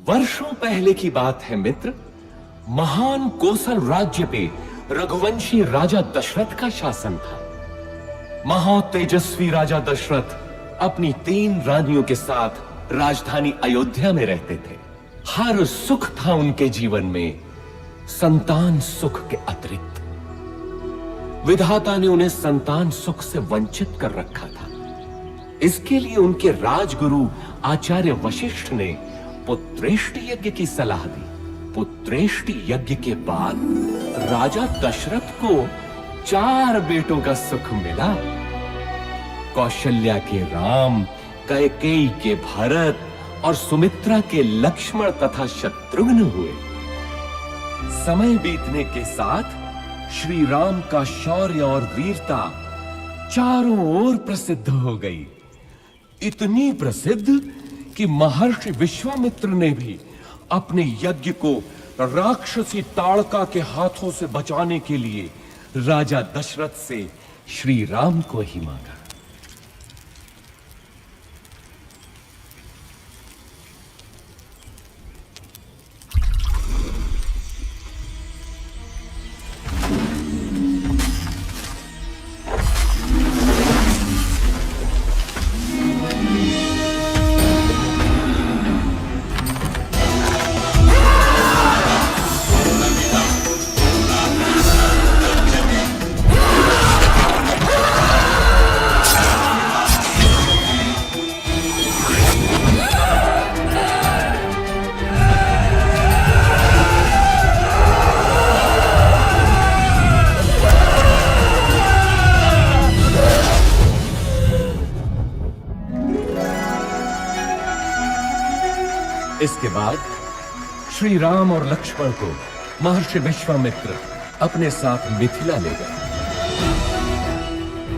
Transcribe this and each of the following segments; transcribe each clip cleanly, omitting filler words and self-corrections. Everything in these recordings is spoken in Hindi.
वर्षों पहले की बात है मित्र। महान कोसल राज्य पे रघुवंशी राजा दशरथ का शासन था। महातेजस्वी राजा दशरथ अपनी 3 रानियों के साथ राजधानी अयोध्या में रहते थे। हर सुख था उनके जीवन में, संतान सुख के अतिरिक्त। विधाता ने उन्हें संतान सुख से वंचित कर रखा था। इसके लिए उनके राजगुरु आचार्य वशिष्ठ ने पुत्रेष्टि यज्ञ की सलाह दी। पुत्रेष्टि यज्ञ के बाद राजा दशरथ को 4 बेटों का सुख मिला। कौशल्या के राम, कैकेयी के भरत और सुमित्रा के लक्ष्मण तथा शत्रुघ्न हुए। समय बीतने के साथ श्री राम का शौर्य और वीरता चारों ओर प्रसिद्ध हो गई। इतनी प्रसिद्ध कि महर्षि विश्वामित्र ने भी अपने यज्ञ को राक्षसी ताड़का के हाथों से बचाने के लिए राजा दशरथ से श्री राम को ही मांगा। इसके बाद श्री राम और लक्ष्मण को महर्षि विश्वामित्र अपने साथ मिथिला ले गए,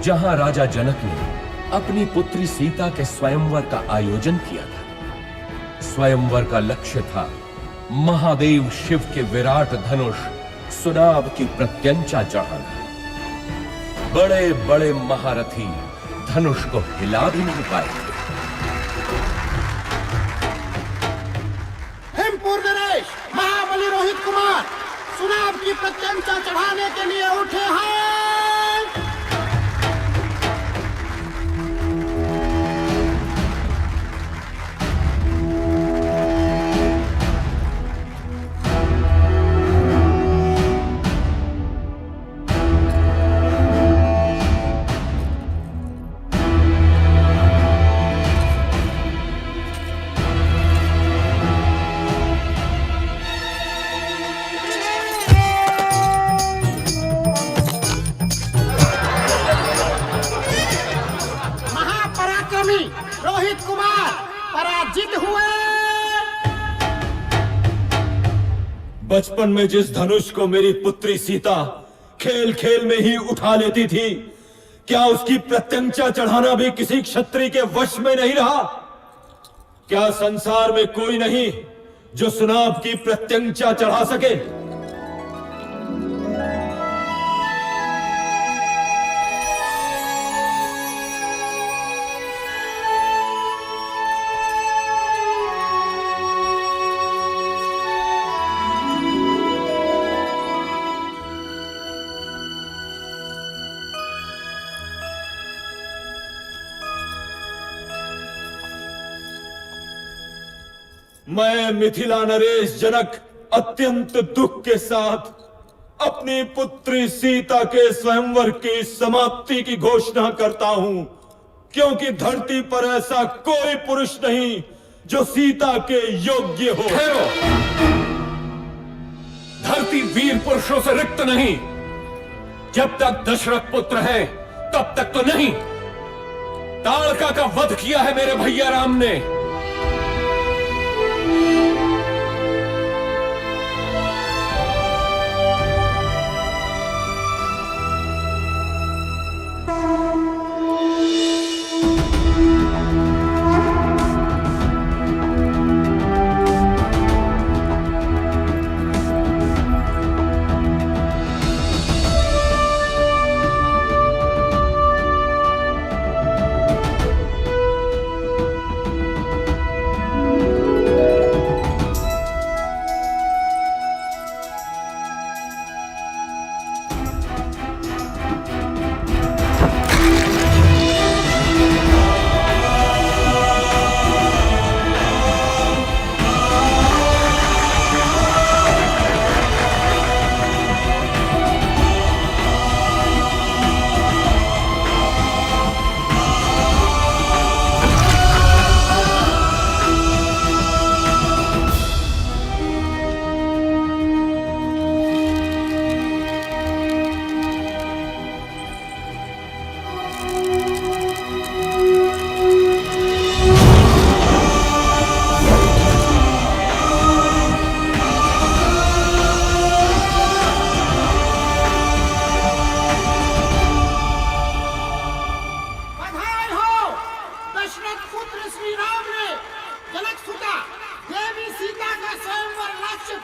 जहां राजा जनक ने अपनी पुत्री सीता के स्वयंवर का आयोजन किया था। स्वयंवर का लक्ष्य था महादेव शिव के विराट धनुष सुनाभ की प्रत्यंचा चढ़ाना। बड़े बड़े महारथी धनुष को हिला भी नहीं पाए थे। महाबली रोहित कुमार सुनाभ की प्रत्यंचा चढ़ाने के लिए उठे हैं। रोहित कुमार पराजित हुए। बचपन में जिस धनुष को मेरी पुत्री सीता खेल खेल में ही उठा लेती थी, क्या उसकी प्रत्यंचा चढ़ाना भी किसी क्षत्रिय के वश में नहीं रहा? क्या संसार में कोई नहीं जो सुनाभ की प्रत्यंचा चढ़ा सके? मैं मिथिला नरेश जनक अत्यंत दुख के साथ अपनी पुत्री सीता के स्वयंवर की समाप्ति की घोषणा करता हूं, क्योंकि धरती पर ऐसा कोई पुरुष नहीं जो सीता के योग्य हो। ठहरो, धरती वीर पुरुषों से रिक्त नहीं। जब तक दशरथ पुत्र है तब तक तो नहीं। ताड़का का वध किया है मेरे भैया राम ने।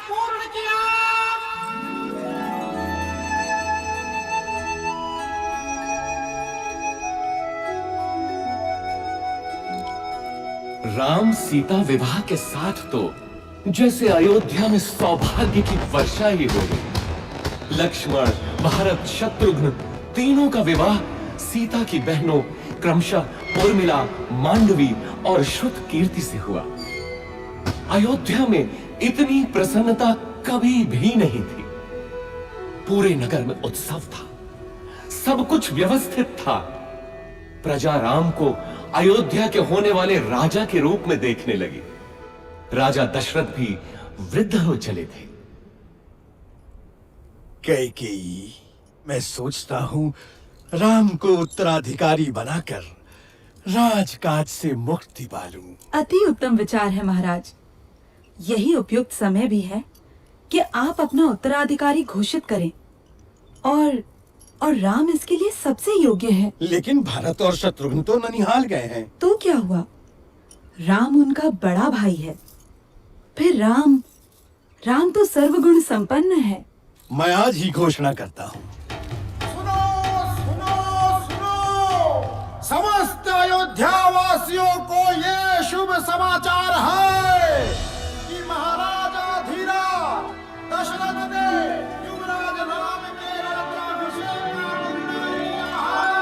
पूर्ण किया। राम सीता विवाह के साथ तो जैसे अयोध्या में सौभाग्य की वर्षा ही हो गई। लक्ष्मण, भरत, शत्रुघ्न तीनों का विवाह सीता की बहनों क्रमशः उर्मिला, मांडवी और श्रुत कीर्ति से हुआ। अयोध्या में इतनी प्रसन्नता कभी भी नहीं थी। पूरे नगर में उत्सव था, सब कुछ व्यवस्थित था। प्रजा राम को अयोध्या के होने वाले राजा के रूप में देखने लगी। राजा दशरथ भी वृद्ध हो चले थे। कैकेयी, मैं सोचता हूँ राम को उत्तराधिकारी बनाकर राजकाज से मुक्ति पालूं। अति उत्तम विचार है महाराज। यही उपयुक्त समय भी है कि आप अपना उत्तराधिकारी घोषित करें और राम इसके लिए सबसे योग्य है। लेकिन भरत और शत्रुघ्न तो ननिहाल गए हैं। तो क्या हुआ? राम उनका बड़ा भाई है। फिर राम तो सर्वगुण संपन्न है। मैं आज ही घोषणा करता हूँ। सुनो सुनो सुनो, समस्त अयोध्या वासियों को ये शुभ समाचार है कि महाराजा धीराज दशरथ ने युवराज राम के राज्याभिषेक का निर्णय लिया है।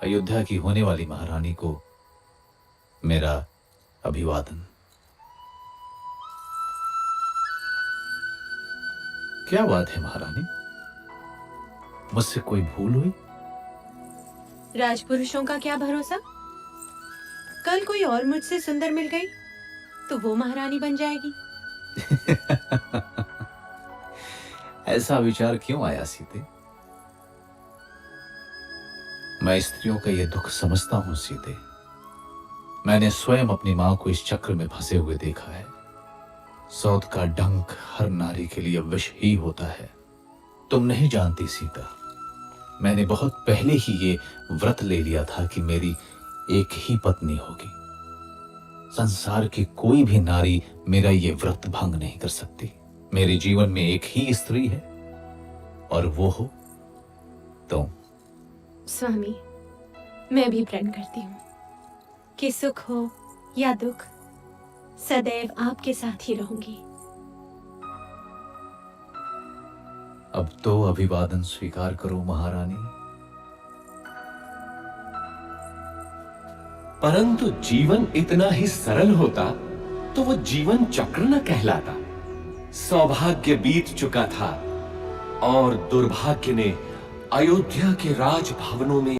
अयोध्या की होने वाली महारानी को मेरा अभिवादन। क्या बात है महारानी, मुझसे कोई भूल हुई? राजपुरुषों का क्या भरोसा, कल कोई और मुझसे सुंदर मिल गई तो वो महारानी बन जाएगी। ऐसा विचार क्यों आया सीते? मैं स्त्रियों का यह दुख समझता हूं सीते। मैंने स्वयं अपनी मां को इस चक्र में फंसे हुए देखा है। सौत का डंक हर नारी के लिए विष ही होता है। तुम नहीं जानती सीता, मैंने बहुत पहले ही ये व्रत ले लिया था कि मेरी एक ही पत्नी होगी। संसार की कोई भी नारी मेरा ये व्रत भंग नहीं कर सकती। मेरे जीवन में एक ही स्त्री है और वो हो तुम। स्वामी, मैं भी प्रण करती हूँ कि सुख हो या दुख सदैव आपके साथ ही रहूंगी। अब तो अभिवादन स्वीकार करो महारानी। परंतु जीवन इतना ही सरल होता तो वो जीवन चक्र न कहलाता। सौभाग्य बीत चुका था और दुर्भाग्य ने अयोध्या के राजभवनों में